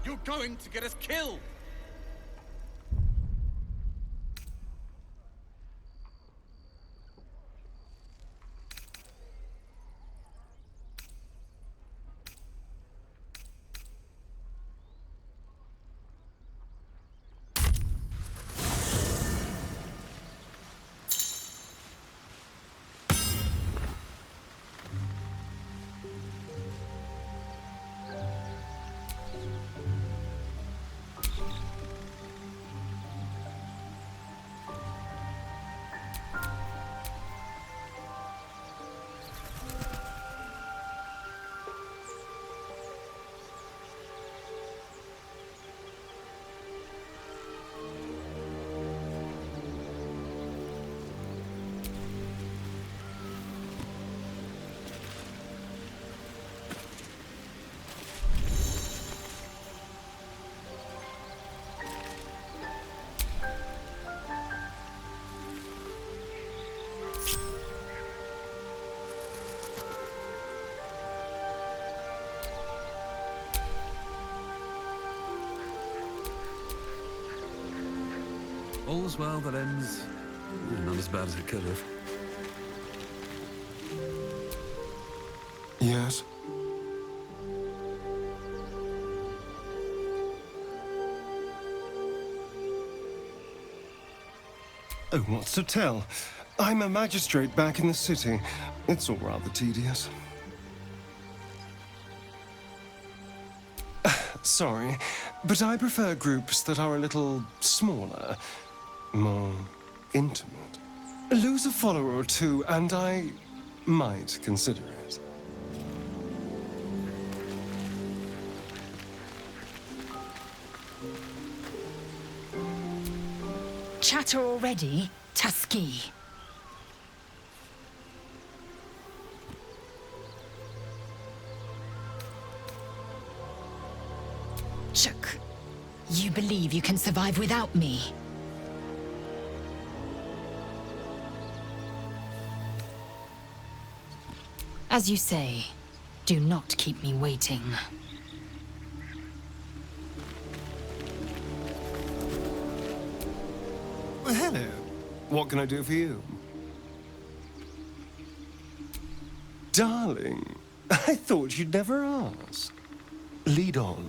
You're going to get us killed! All's well that ends. Not as bad as it could have. Yes? Oh, what's to tell? I'm a magistrate back in the city. It's all rather tedious. Sorry, but I prefer groups that are a little smaller, more intimate. Lose a follower or two, and I might consider it. Chatter already, Tusky. Chuck, you believe you can survive without me? As you say, do not keep me waiting. Well, hello. What can I do for you? Darling, I thought you'd never ask. Lead on.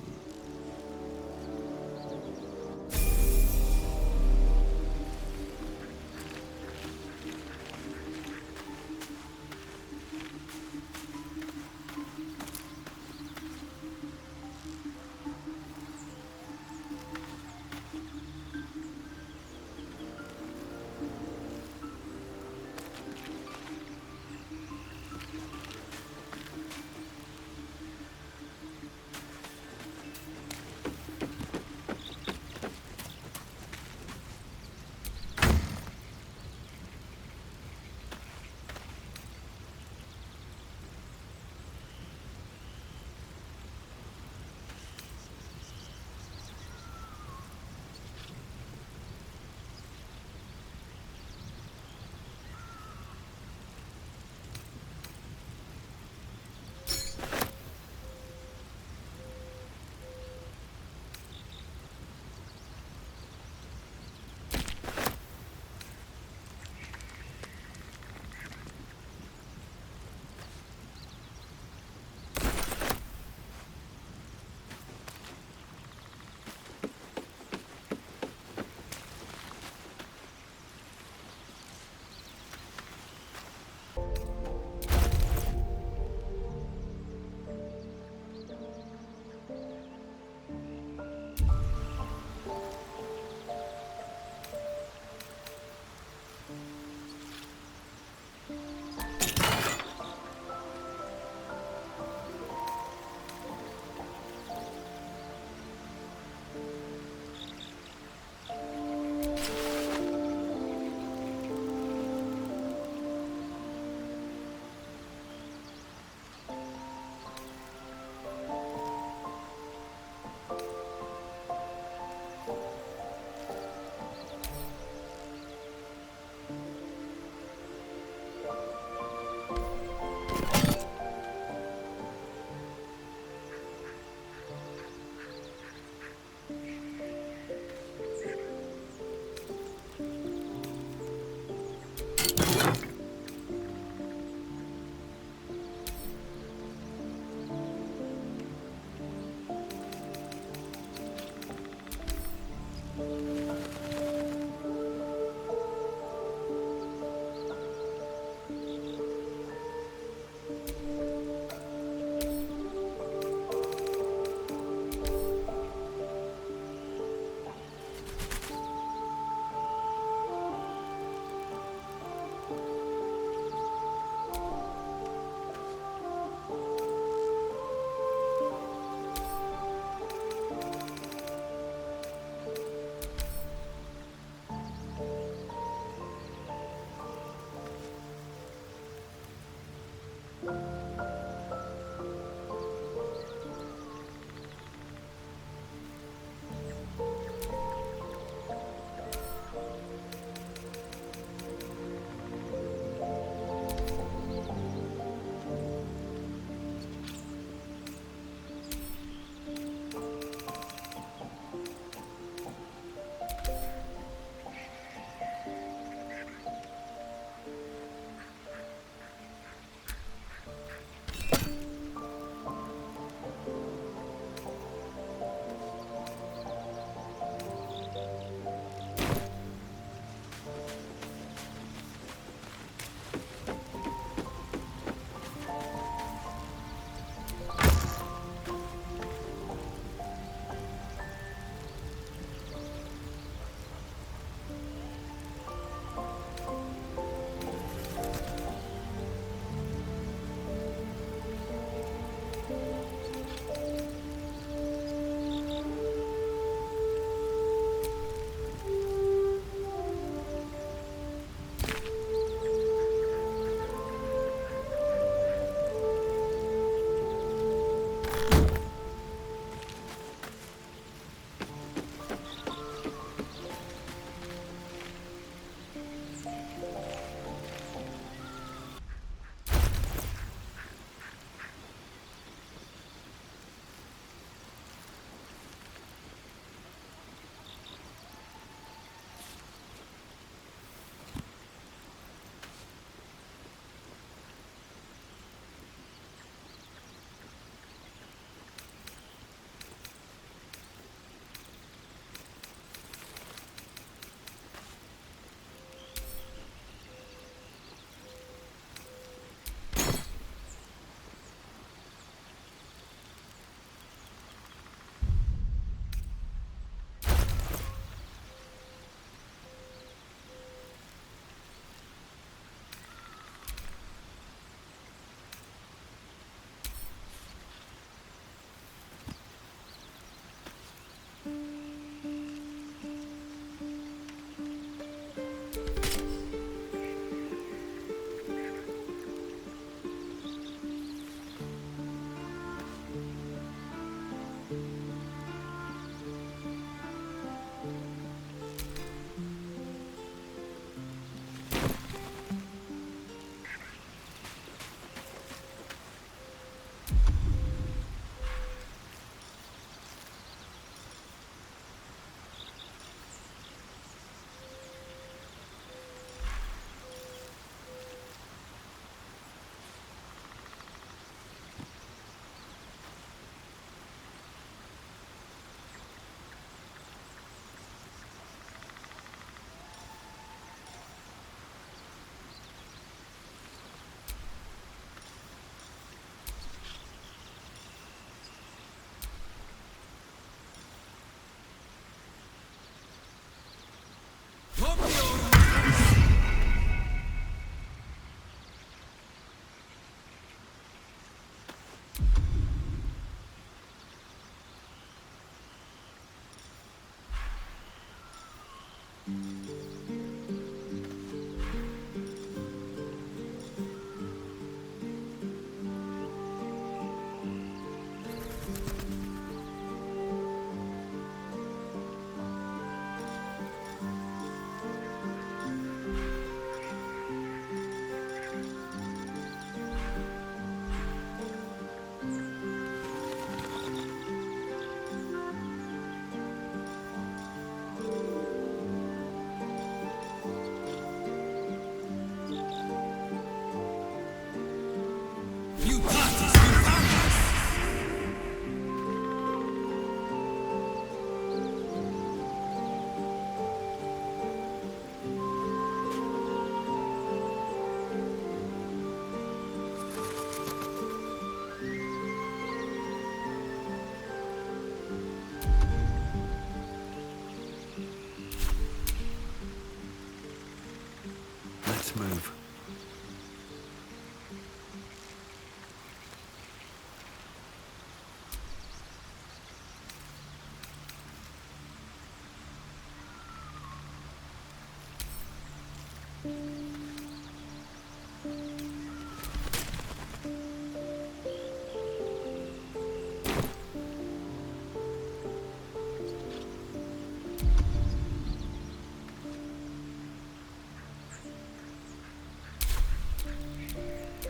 Let's move.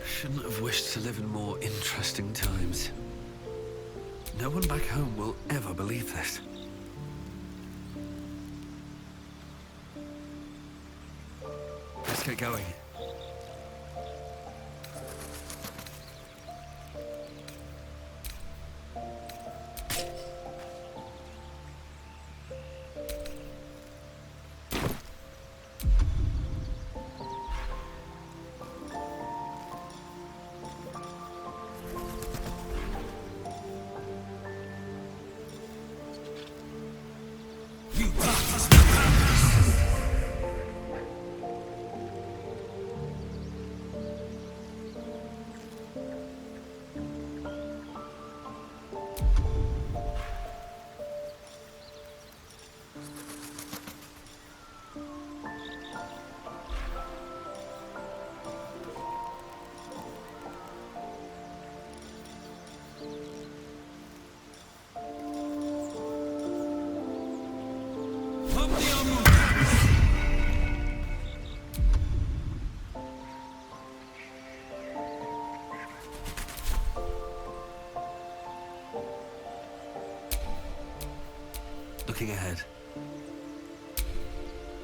Shouldn't have wished to live in more interesting times. No one back home will ever believe this. Let's get going. Looking ahead.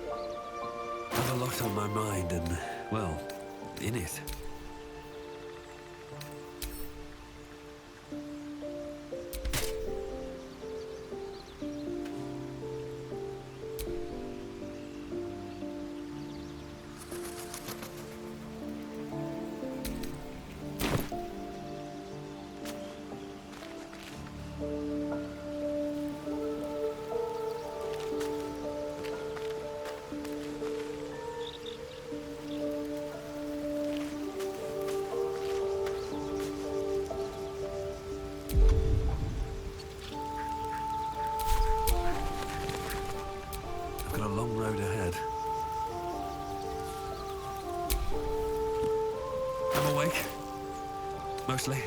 I have a lot on my mind and, well, in it. I've got a long road ahead. I'm awake. Mostly.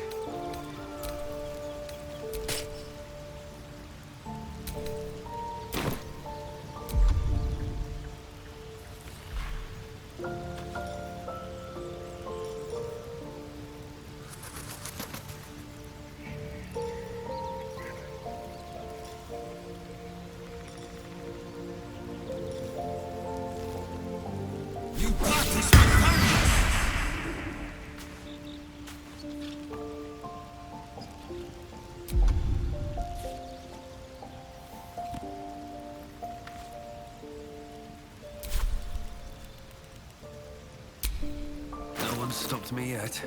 No one's stopped me yet.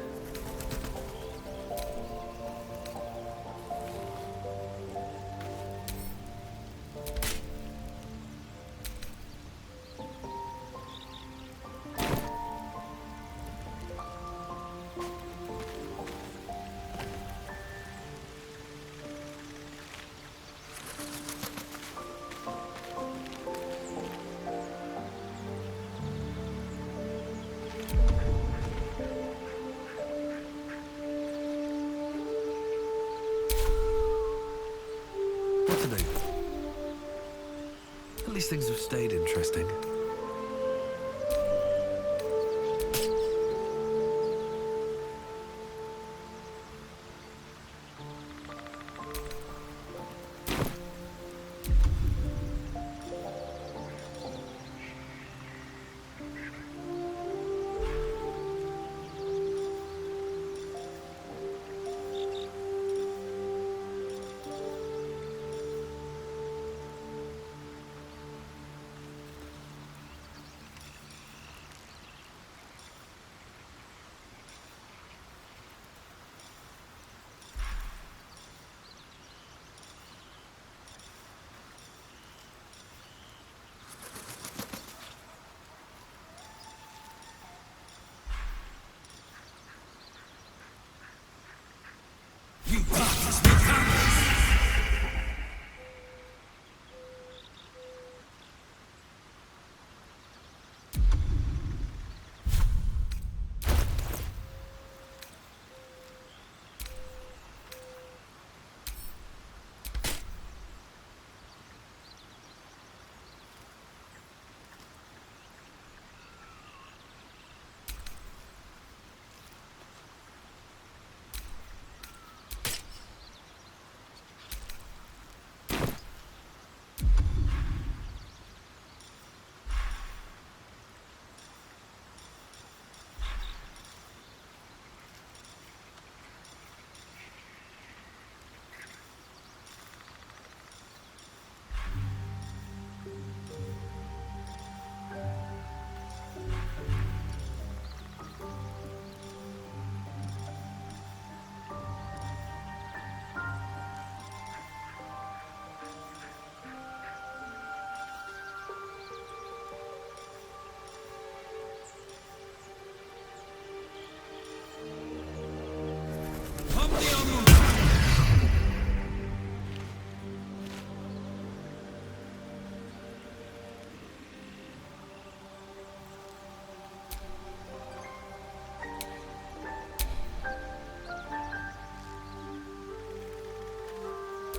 things have stayed interesting.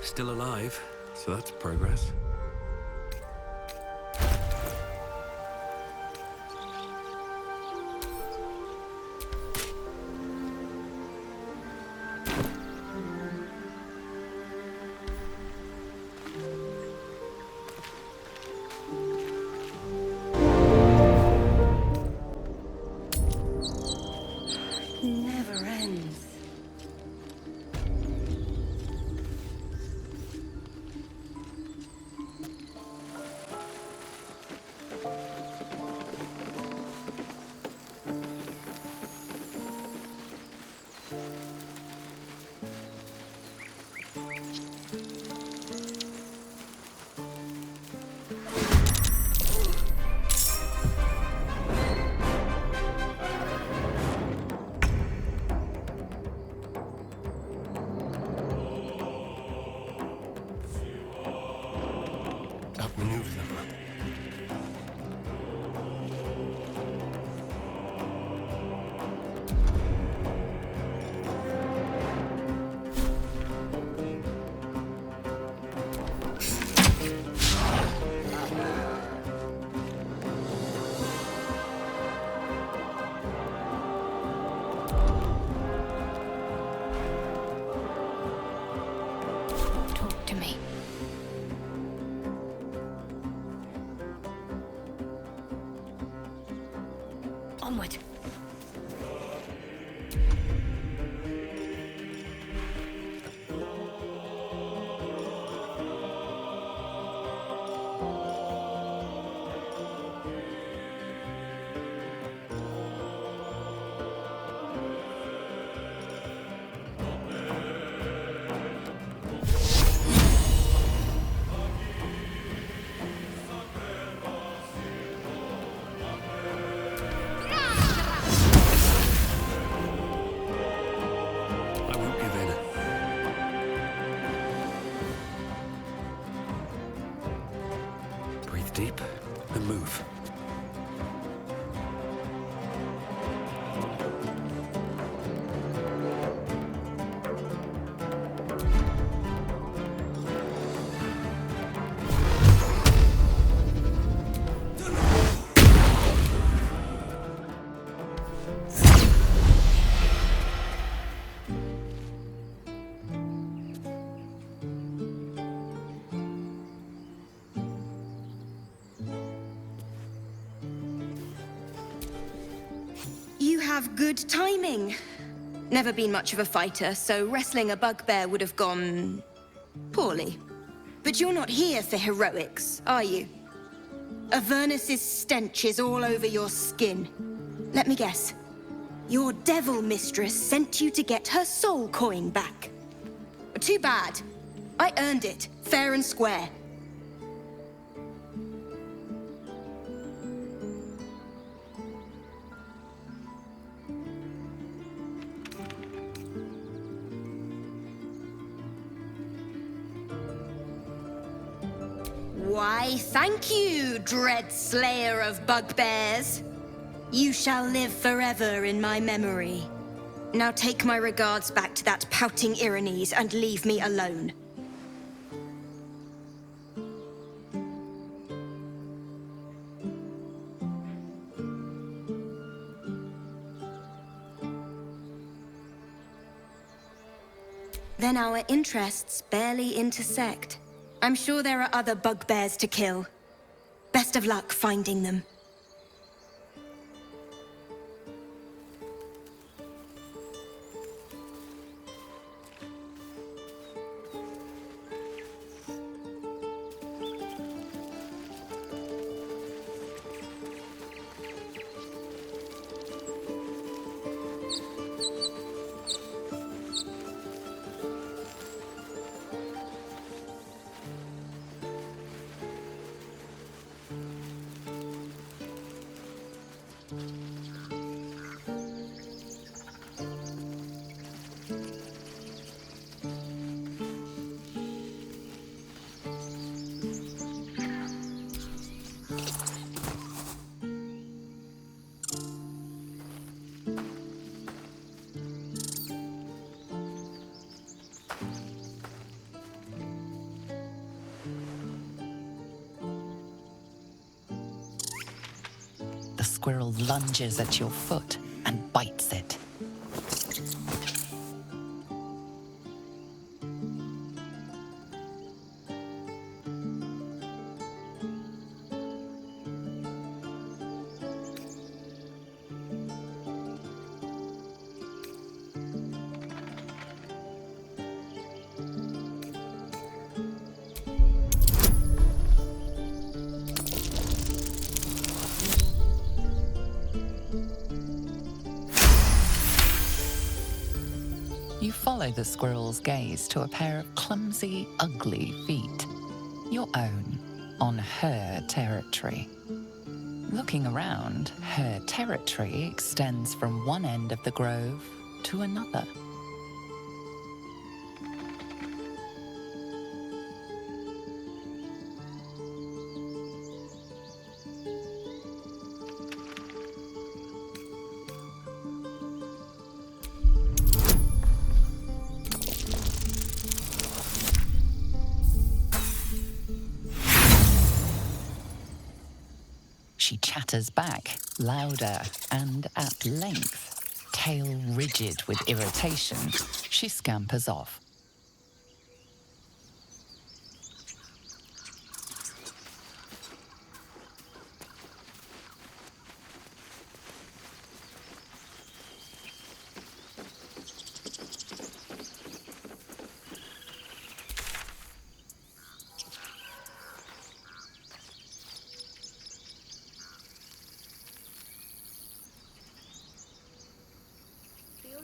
Still alive, so that's progress. Never ends. have good timing. Never been much of a fighter, so wrestling a bugbear would have gone poorly. But you're not here for heroics, are you? Avernus's stench is all over your skin. Let me guess. Your devil mistress sent you to get her soul coin back. Too bad. I earned it, fair and square. Why, thank you, dread slayer of bugbears. You shall live forever in my memory. Now take my regards back to that pouting Irenes and leave me alone. Then our interests barely intersect. I'm sure there are other bugbears to kill. Best of luck finding them. The squirrel lunges at your foot and bites it. You follow the squirrel's gaze to a pair of clumsy, ugly feet. Your own, on her territory. Looking around, her territory extends from one end of the grove to another. She chatters back, louder and at length. Tail rigid with irritation, she scampers off.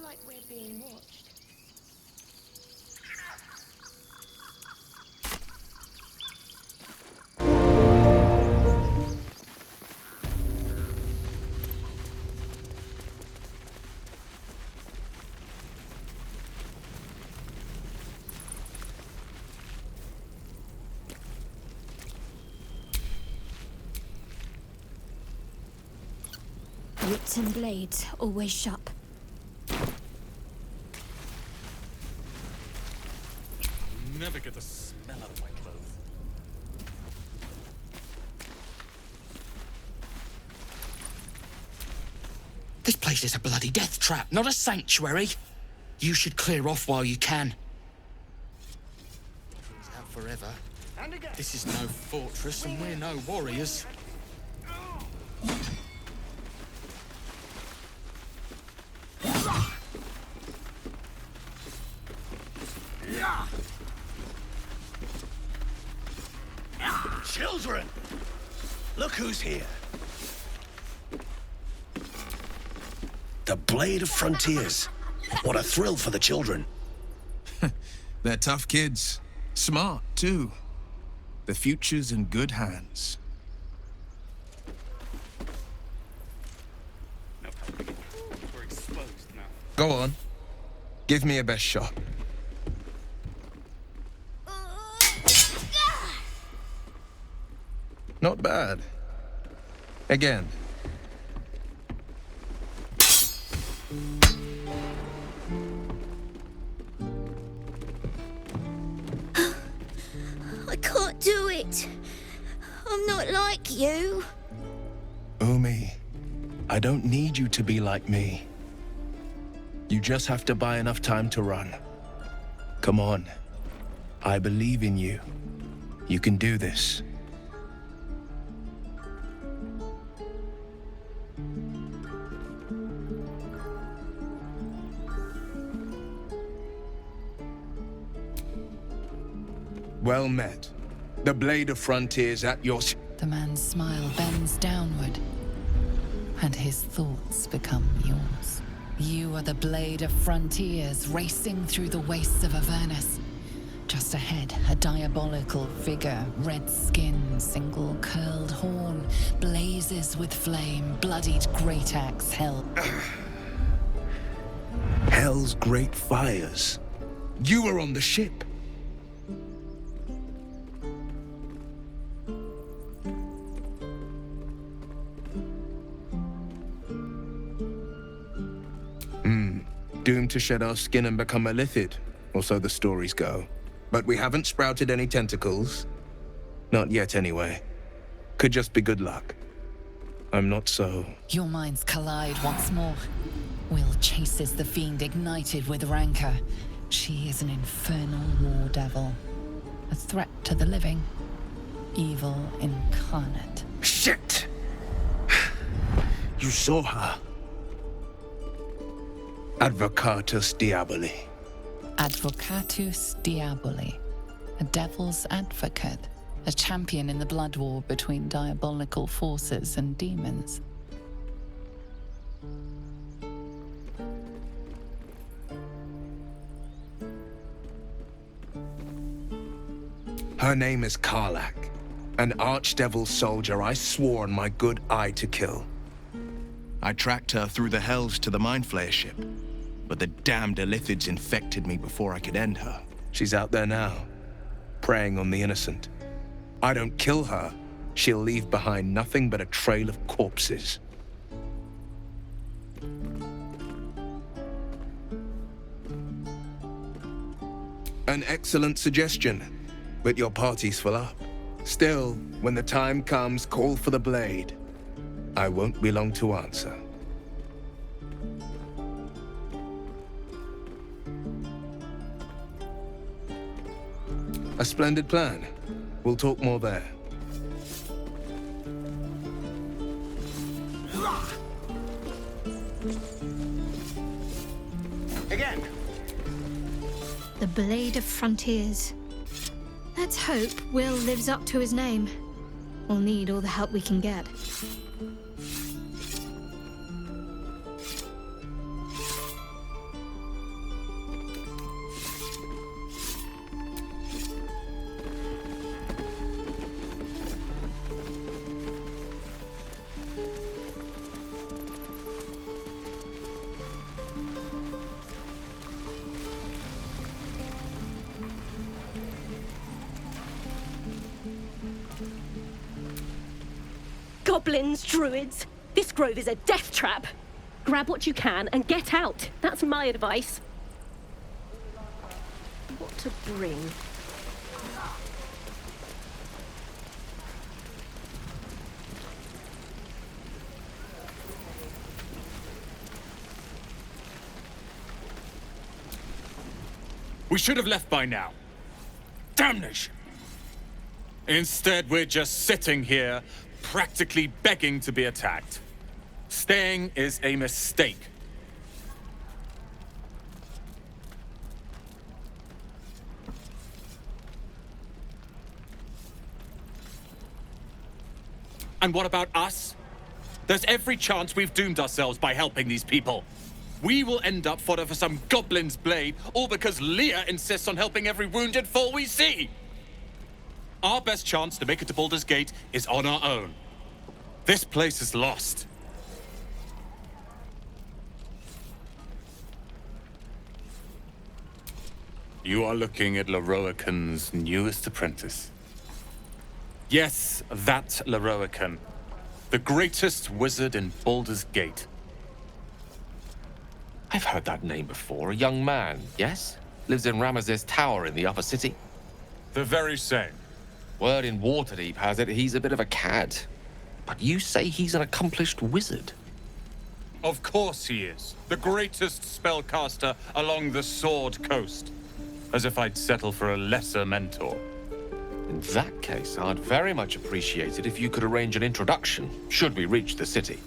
Like we're being watched. Wits and blades, always sharp. Never get the smell out of my clothes. This place is a bloody death trap, not a sanctuary. You should clear off while you can. It's out forever. This is no fortress and we're no warriors. Children! Look who's here. The Blade of Frontiers. What a thrill for the children. They're tough kids. Smart, too. The future's in good hands. We're exposed now. Go on. Give me a best shot. Not bad. Again. I can't do it. I'm not like you. Umi, I don't need you to be like me. You just have to buy enough time to run. Come on. I believe in you. You can do this. Well met. The Blade of Frontiers at your... The man's smile bends downward, and his thoughts become yours. You are the Blade of Frontiers, racing through the wastes of Avernus. Just ahead, a diabolical figure, red skin, single curled horn, blazes with flame, bloodied great axe held. Hell's great fires. You were on the ship. Doomed to shed our skin and become a lithid, or so the stories go. But we haven't sprouted any tentacles. Not yet, anyway. Could just be good luck. I'm not so... Your minds collide once more. Wyll chases the fiend ignited with rancor. She is an infernal war devil. A threat to the living. Evil incarnate. Shit! You saw her. Advocatus Diaboli. Advocatus Diaboli. A devil's advocate. A champion in the blood war between diabolical forces and demons. Her name is Karlach, an archdevil soldier I swore on my good eye to kill. I tracked her through the hells to the Mind Flayer ship, but the damned Illithids infected me before I could end her. She's out there now, preying on the innocent. I don't kill her, she'll leave behind nothing but a trail of corpses. An excellent suggestion, but your party's full up. Still, when the time comes, call for the blade. I won't be long to answer. A splendid plan. We'll talk more there. Again. The Blade of Frontiers. Let's hope Wyll lives up to his name. We'll need all the help we can get. Goblins, druids, this grove is a death trap. Grab what you can and get out. That's my advice. What to bring? We should have left by now. Damnation! Instead, we're just sitting here, practically begging to be attacked. Staying is a mistake. And what about us? There's every chance we've doomed ourselves by helping these people. We will end up fodder for some goblin's blade, all because Leah insists on helping every wounded foe we see. Our best chance to make it to Baldur's Gate is on our own. This place is lost. You are looking at Leroican's newest apprentice. Yes, that Leroican. The greatest wizard in Baldur's Gate. I've heard that name before. A young man, yes? Lives in Ramaz's tower in the upper city. The very same. Word in Waterdeep has it he's a bit of a cad. But you say he's an accomplished wizard. Of course he is. The greatest spellcaster along the Sword Coast. As if I'd settle for a lesser mentor. In that case, I'd very much appreciate it if you could arrange an introduction, should we reach the city.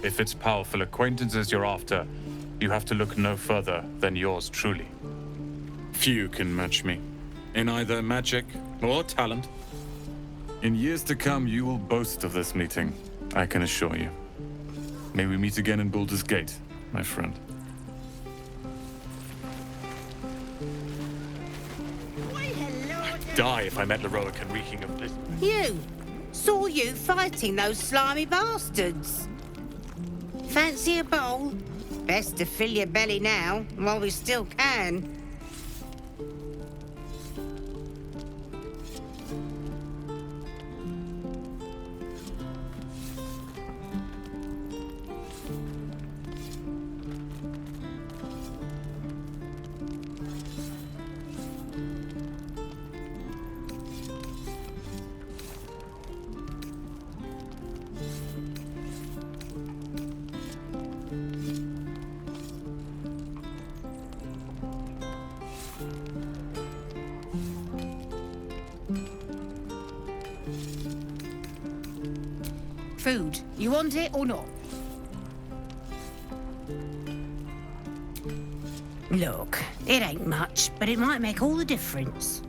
If it's powerful acquaintances you're after, you have to look no further than yours truly. Few can match me, in either magic or talent. In years to come, you will boast of this meeting, I can assure you. May we meet again in Baldur's Gate, my friend. I'd die if I met Leroican reeking of this. You! Saw you fighting those slimy bastards. Fancy a bowl? Best to fill your belly now, while we still can. Food. You want it or not? Look, it ain't much, but it might make all the difference.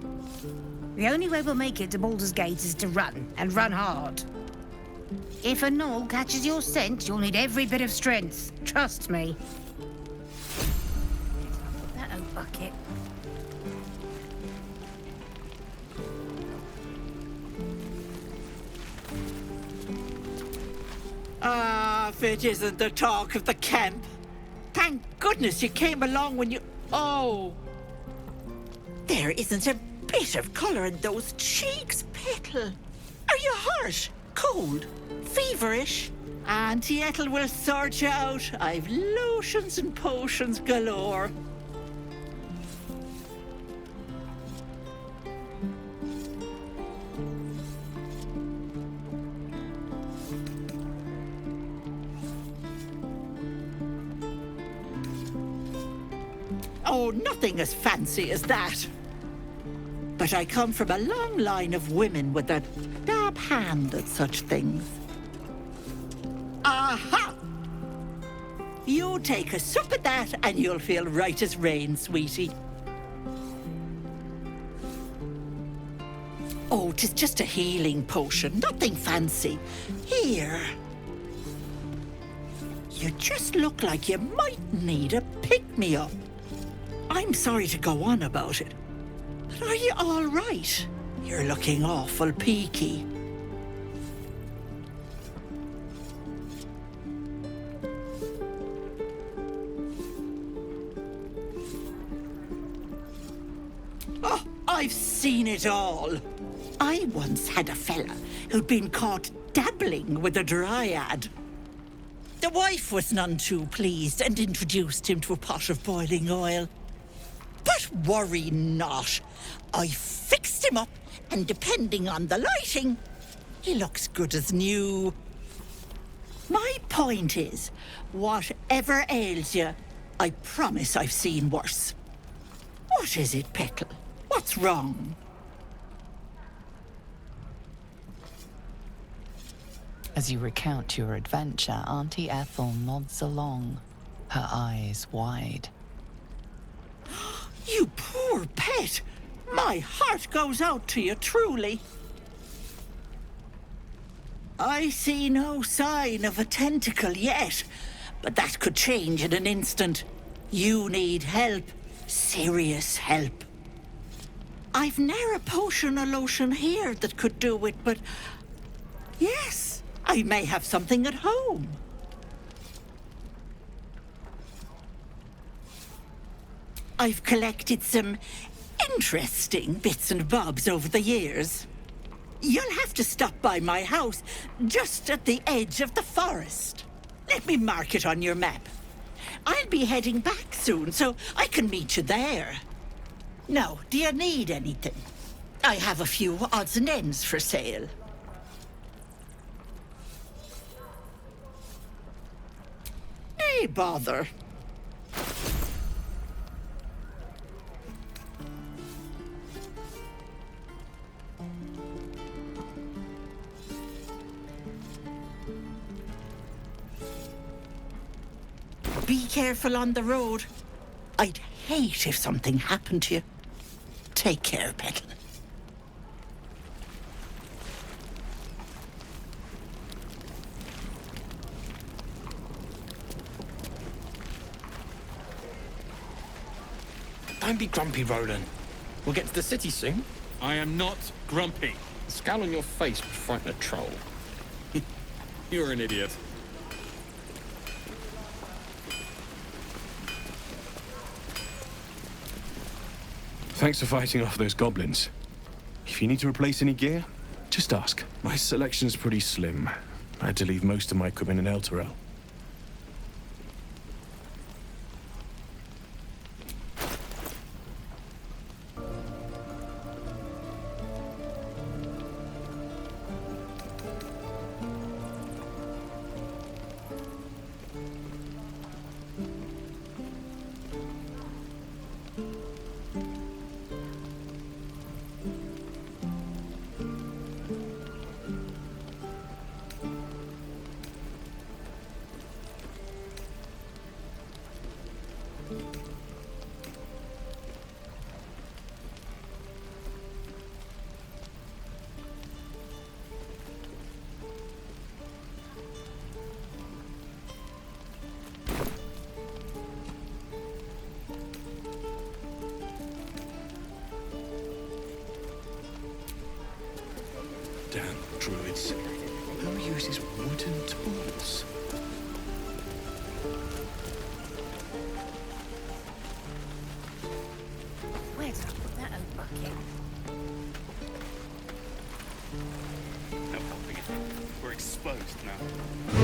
The only way we'll make it to Baldur's Gate is to run, and run hard. If a gnoll catches your scent, you'll need every bit of strength. Trust me. That old bucket. If it isn't the talk of the camp. Thank goodness you came along when you... Oh! There isn't a bit of colour in those cheeks, Petal. Are you hurt? Cold? Feverish? Tia Ethel will sort you out. I've lotions and potions galore. Oh, nothing as fancy as that. But I come from a long line of women with a dab hand at such things. Aha! You take a sup at that and you'll feel right as rain, sweetie. Oh, 'tis just a healing potion, nothing fancy. Here. You just look like you might need a pick-me-up. I'm sorry to go on about it, but are you all right? You're looking awful peaky. Oh, I've seen it all. I once had a fella who'd been caught dabbling with a dryad. The wife was none too pleased and introduced him to a pot of boiling oil. But worry not. I fixed him up, and depending on the lighting, he looks good as new. My point is, whatever ails you, I promise I've seen worse. What is it, Petal? What's wrong? As you recount your adventure, Auntie Ethel nods along, her eyes wide. You poor pet! My heart goes out to you, truly. I see no sign of a tentacle yet, but that could change in an instant. You need help. Serious help. I've ne'er a potion or lotion here that could do it, but... yes, I may have something at home. I've collected some interesting bits and bobs over the years. You'll have to stop by my house, just at the edge of the forest. Let me mark it on your map. I'll be heading back soon, so I can meet you there. Now, do you need anything? I have a few odds and ends for sale. Hey, bother. Be careful on the road. I'd hate if something happened to you. Take care, Petal. Don't be grumpy, Roland. We'll get to the city soon. I am not grumpy. The scowl on your face would frighten a troll. You're an idiot. Thanks for fighting off those goblins. If you need to replace any gear, just ask. My selection's pretty slim. I had to leave most of my equipment in Elturel. Damn druids. Who uses wooden tools? Where did I put that old bucket? No helping it. We're exposed now.